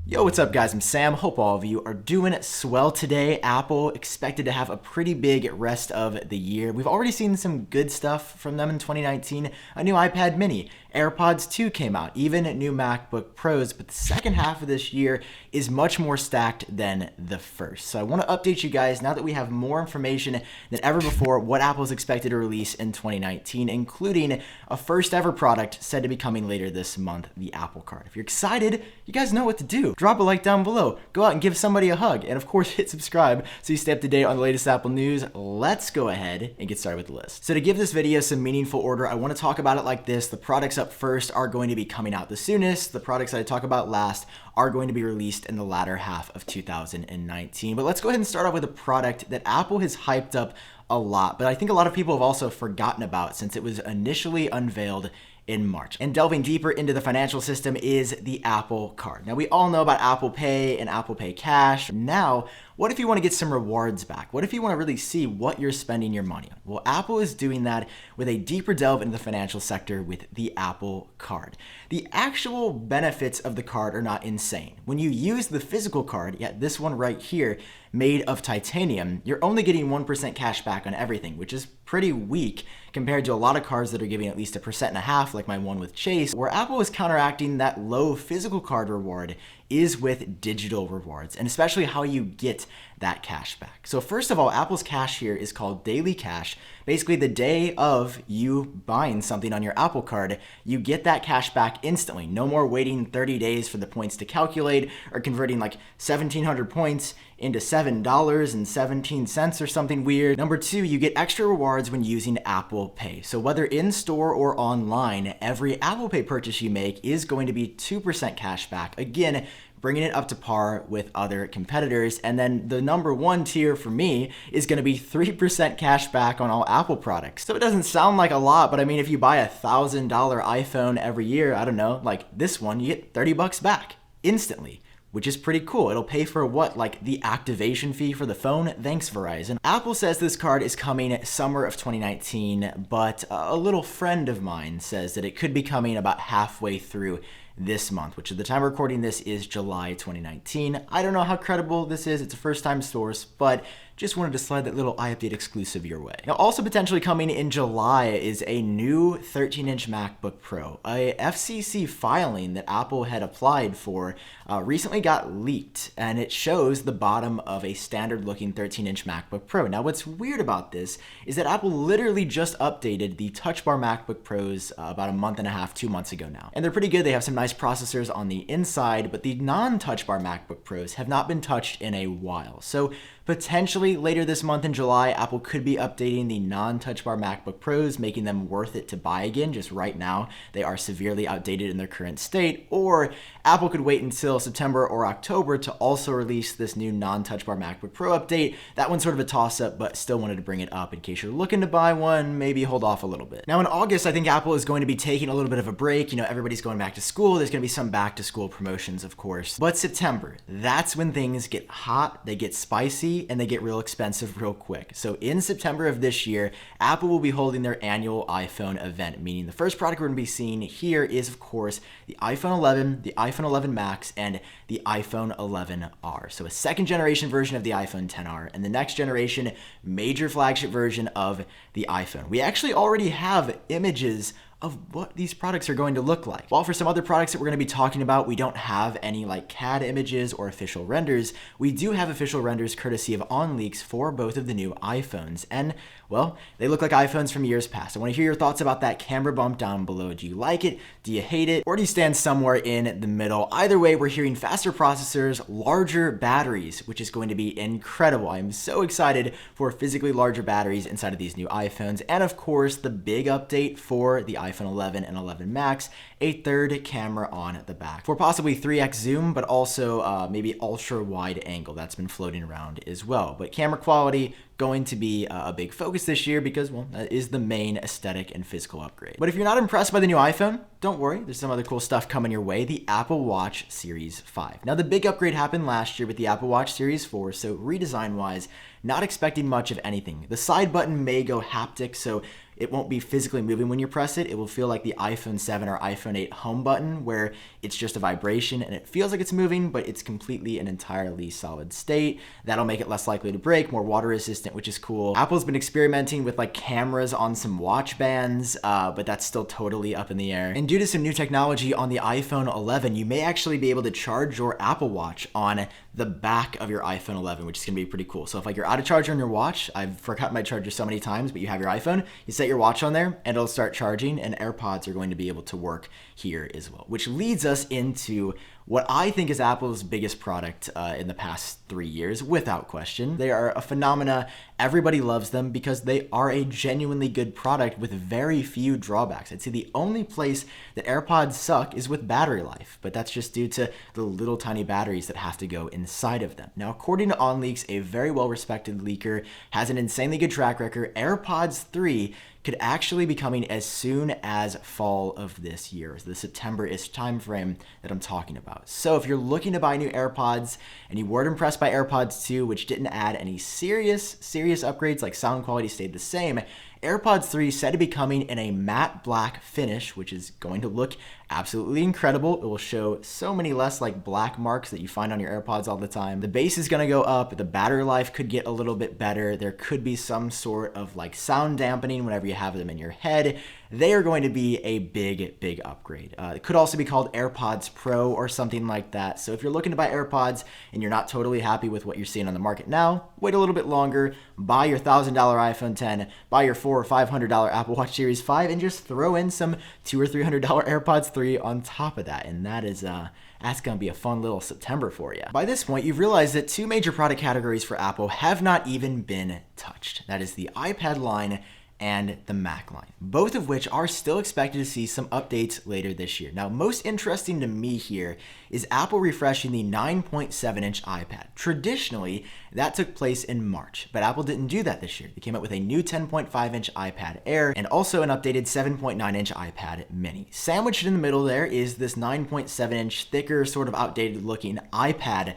Yo, what's up guys? I'm Sam. Hope all of you are doing swell today. Apple expected to have a pretty big rest of the year. We've already seen some good stuff from them in 2019. A new iPad mini, AirPods 2 came out, even new MacBook Pros, but the second half of this year is much more stacked than the first. So I want to update you guys now that we have more information than ever before what Apple is expected to release in 2019, including a first ever product said to be coming later this month, the Apple Card. If you're excited, you guys know what to do. Drop a like down below, go out and give somebody a hug, and of course hit subscribe so you stay up to date on the latest Apple news. Let's go ahead and get started with the list. So to give this video some meaningful order, I want to talk about it like this. The products up first are going to be coming out the soonest. The products that I talk about last are going to be released in the latter half of 2019. But let's go ahead and start off with a product that Apple has hyped up a lot, but I think a lot of people have also forgotten about since it was initially unveiled in March. And delving deeper into the financial system is the Apple Card. Now, we all know about Apple Pay and Apple Pay Cash. Now, what if you want to get some rewards back? What if you want to really see what you're spending your money on? Well, Apple is doing that with a deeper delve into the financial sector with the Apple Card. The actual benefits of the card are not insane. When you use the physical card, this one right here, made of titanium, you're only getting 1% cash back on everything, which is pretty weak compared to a lot of cards that are giving at least 1.5%, like my one with Chase. Where Apple is counteracting that low physical card reward is with digital rewards, and especially how you get that cash back. So first of all, Apple's cash here is called daily cash. Basically, the day of you buying something on your Apple Card, you get that cash back instantly. No more waiting 30 days for the points to calculate or converting like 1,700 points into $7.17 or something weird. Number two, you get extra rewards when using Apple Pay. So whether in store or online, every Apple Pay purchase you make is going to be 2% cash back. Again, bringing it up to par with other competitors. And then the number one tier for me is going to be 3% cash back on all Apple products. So it doesn't sound like a lot, but I mean, if you buy a $1,000 iPhone every year, I don't know, like this one, you get $30 back instantly, which is pretty cool. It'll pay for what, like the activation fee for the phone? Thanks, Verizon. Apple says this card is coming summer of 2019, but a little friend of mine says that it could be coming about halfway through this month, which at the time of recording this is July 2019. I don't know how credible this is. It's a first-time source, but just wanted to slide that little iUpdate exclusive your way. Now, also potentially coming in July is a new 13-inch MacBook Pro. A FCC filing that Apple had applied for recently got leaked, and it shows the bottom of a standard-looking 13-inch MacBook Pro. Now, what's weird about this is that Apple literally just updated the Touch Bar MacBook Pros about a month and a half, 2 months ago now. And they're pretty good. They have some nice processors on the inside, but the non-Touch Bar MacBook Pros have not been touched in a while. So potentially later this month in July, Apple could be updating the non-Touch Bar MacBook Pros, making them worth it to buy again. Just right now, they are severely outdated in their current state. Or Apple could wait until September or October to also release this new non-Touch Bar MacBook Pro update. That one's sort of a toss-up, but still wanted to bring it up in case you're looking to buy one, maybe hold off a little bit. Now in August, I think Apple is going to be taking a little bit of a break. You know, everybody's going back to school. There's going to be some back to school promotions, of course. But September, that's when things get hot, they get spicy, and they get real expensive real quick. So in September of this year, Apple will be holding their annual iPhone event, meaning the first product we're going to be seeing here is, of course, the iPhone 11, the iPhone 11 Max, and the iPhone 11R. So a second generation version of the iPhone XR, and the next generation major flagship version of the iPhone. We actually already have images of what these products are going to look like. While for some other products that we're going to be talking about, we don't have any like CAD images or official renders, we do have official renders courtesy of OnLeaks for both of the new iPhones. And well, they look like iPhones from years past. I want to hear your thoughts about that camera bump down below. Do you like it? Do you hate it? Or do you stand somewhere in the middle? Either way, we're hearing faster processors, larger batteries, which is going to be incredible. I'm so excited for physically larger batteries inside of these new iPhones. And of course, the big update for the iPhone 11 and 11 Max, a third camera on the back for possibly 3x zoom, but also maybe ultra wide angle. That's been floating around as well. But camera quality going to be a big focus this year because, well, that is the main aesthetic and physical upgrade. But if you're not impressed by the new iPhone, don't worry, there's some other cool stuff coming your way, the Apple Watch Series 5. Now, the big upgrade happened last year with the Apple Watch Series 4, so redesign-wise, not expecting much of anything. The side button may go haptic, so it won't be physically moving when you press it. It will feel like the iPhone 7 or iPhone 8 home button, where it's just a vibration and it feels like it's moving, but it's completely and entirely solid state. That'll make it less likely to break, more water resistant, which is cool. Apple's been experimenting with like cameras on some watch bands, but that's still totally up in the air. And due to some new technology on the iPhone 11, you may actually be able to charge your Apple Watch on the back of your iPhone 11, which is going to be pretty cool. So if like you're out of charger on your watch, I've forgotten my charger so many times, but you have your iPhone, you set your watch on there and it'll start charging, and AirPods are going to be able to work here as well, which leads us into what I think is Apple's biggest product in the past 3 years, without question. They are a phenomena. Everybody loves them because they are a genuinely good product with very few drawbacks. I'd say the only place that AirPods suck is with battery life, but that's just due to the little tiny batteries that have to go inside of them. Now, according to OnLeaks, a very well-respected leaker has an insanely good track record. AirPods 3 could actually be coming as soon as fall of this year, the September-ish time frame that I'm talking about. So if you're looking to buy new AirPods and you weren't impressed by AirPods 2, which didn't add any serious upgrades, like sound quality stayed the same, AirPods 3 said to be coming in a matte black finish, which is going to look absolutely incredible. It will show so many less like black marks that you find on your AirPods all the time. The bass is going to go up. The battery life could get a little bit better. There could be some sort of like sound dampening whenever you have them in your head. They are going to be a big upgrade. It could also be called AirPods Pro or something like that. So if you're looking to buy AirPods and you're not totally happy with what you're seeing on the market now, wait a little bit longer, buy your $1,000 iPhone 10, buy your $400 or $500 Apple Watch Series 5, and just throw in some $200 or $300 AirPods 3 on top of that. And that's going to be a fun little September for you. By this point, you've realized that two major product categories for Apple have not even been touched. That is the iPad line and the Mac line, both of which are still expected to see some updates later this year. Now, most interesting to me here is Apple refreshing the 9.7-inch iPad. Traditionally, that took place in March, but Apple didn't do that this year. They came out with a new 10.5-inch iPad Air and also an updated 7.9-inch iPad Mini. Sandwiched in the middle there is this 9.7-inch, thicker, sort of outdated looking iPad.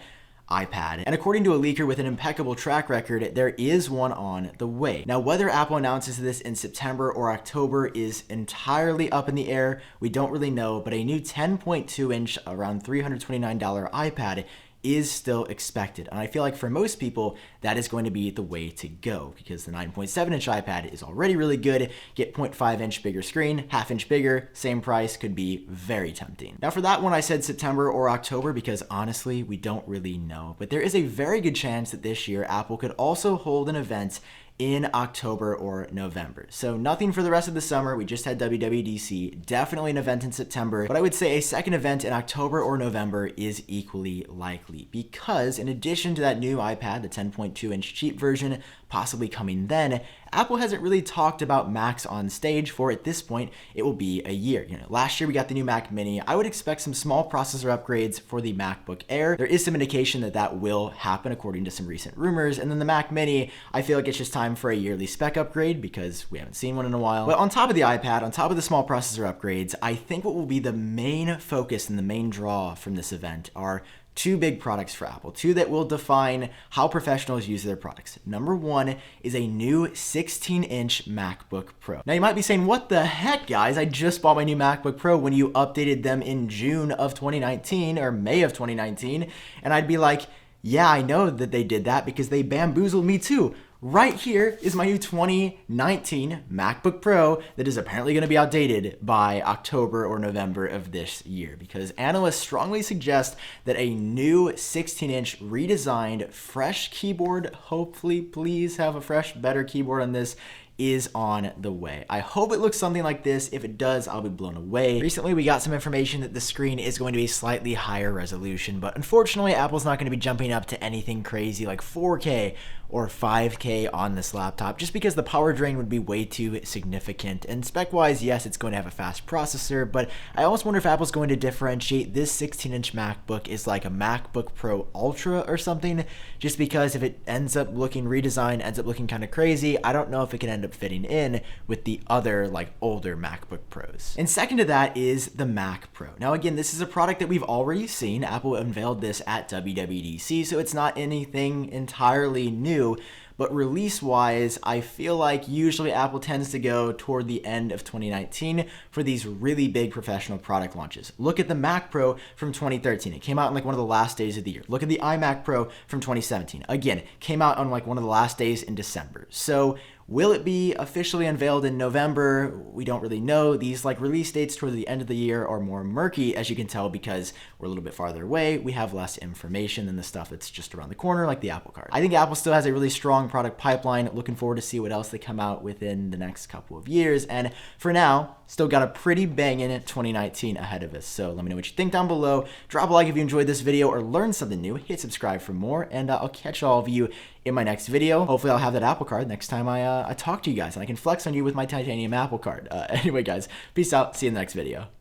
And according to a leaker with an impeccable track record, there is one on the way. Now, whether Apple announces this in September or October is entirely up in the air. We don't really know, but a new 10.2-inch, around $329 iPad is still expected. And I feel like for most people, that is going to be the way to go because the 9.7-inch iPad is already really good. Get 0.5-inch bigger screen, half-inch bigger, same price, could be very tempting. Now for that one, I said September or October because honestly, we don't really know. But there is a very good chance that this year, Apple could also hold an event in October or November. So nothing for the rest of the summer. We just had WWDC, definitely an event in September, but I would say a second event in October or November is equally likely because in addition to that new iPad, the 10.2-inch cheap version, possibly coming then, Apple hasn't really talked about Macs on stage for, at this point, it will be a year. Last year we got the new Mac Mini. I would expect some small processor upgrades for the MacBook Air. There is some indication that that will happen according to some recent rumors. And then the Mac Mini, I feel like it's just time for a yearly spec upgrade because we haven't seen one in a while. But on top of the iPad, on top of the small processor upgrades, I think what will be the main focus and the main draw from this event are two big products for Apple, two that will define how professionals use their products. Number one is a new 16-inch MacBook Pro. Now you might be saying, what the heck, guys? I just bought my new MacBook Pro when you updated them in June of 2019 or May of 2019. And I'd be like, yeah, I know that they did that because they bamboozled me too. Right here is my new 2019 MacBook Pro that is apparently going to be outdated by October or November of this year because analysts strongly suggest that a new 16-inch redesigned fresh keyboard, hopefully please have a fresh, better keyboard on this, is on the way. I hope it looks something like this. If it does, I'll be blown away. Recently, we got some information that the screen is going to be slightly higher resolution, but unfortunately, Apple's not going to be jumping up to anything crazy like 4K or 5K on this laptop, just because the power drain would be way too significant. And spec-wise, yes, it's going to have a fast processor, but I almost wonder if Apple's going to differentiate this 16-inch MacBook is like a MacBook Pro Ultra or something, just because if it ends up looking redesigned, ends up looking kind of crazy, I don't know if it can end end up fitting in with the other like older MacBook Pros. And second to that is the Mac Pro. Now again, this is a product that we've already seen. Apple unveiled this at WWDC, so it's not anything entirely new. But release-wise, I feel like usually Apple tends to go toward the end of 2019 for these really big professional product launches. Look at the Mac Pro from 2013. It came out on like one of the last days of the year. Look at the iMac Pro from 2017. Again, came out on like one of the last days in December. So will it be officially unveiled in November? We don't really know. These like release dates toward the end of the year are more murky, as you can tell, because we're a little bit farther away. We have less information than the stuff that's just around the corner, like the Apple Card. I think Apple still has a really strong product pipeline. Looking forward to see what else they come out within the next couple of years. And for now, still got a pretty banging 2019 ahead of us. So let me know what you think down below. Drop a like if you enjoyed this video or learned something new. Hit subscribe for more, and I'll catch all of you in my next video. Hopefully I'll have that Apple Card next time I talk to you guys, and I can flex on you with my titanium Apple Card. Anyway, guys, peace out. See you in the next video.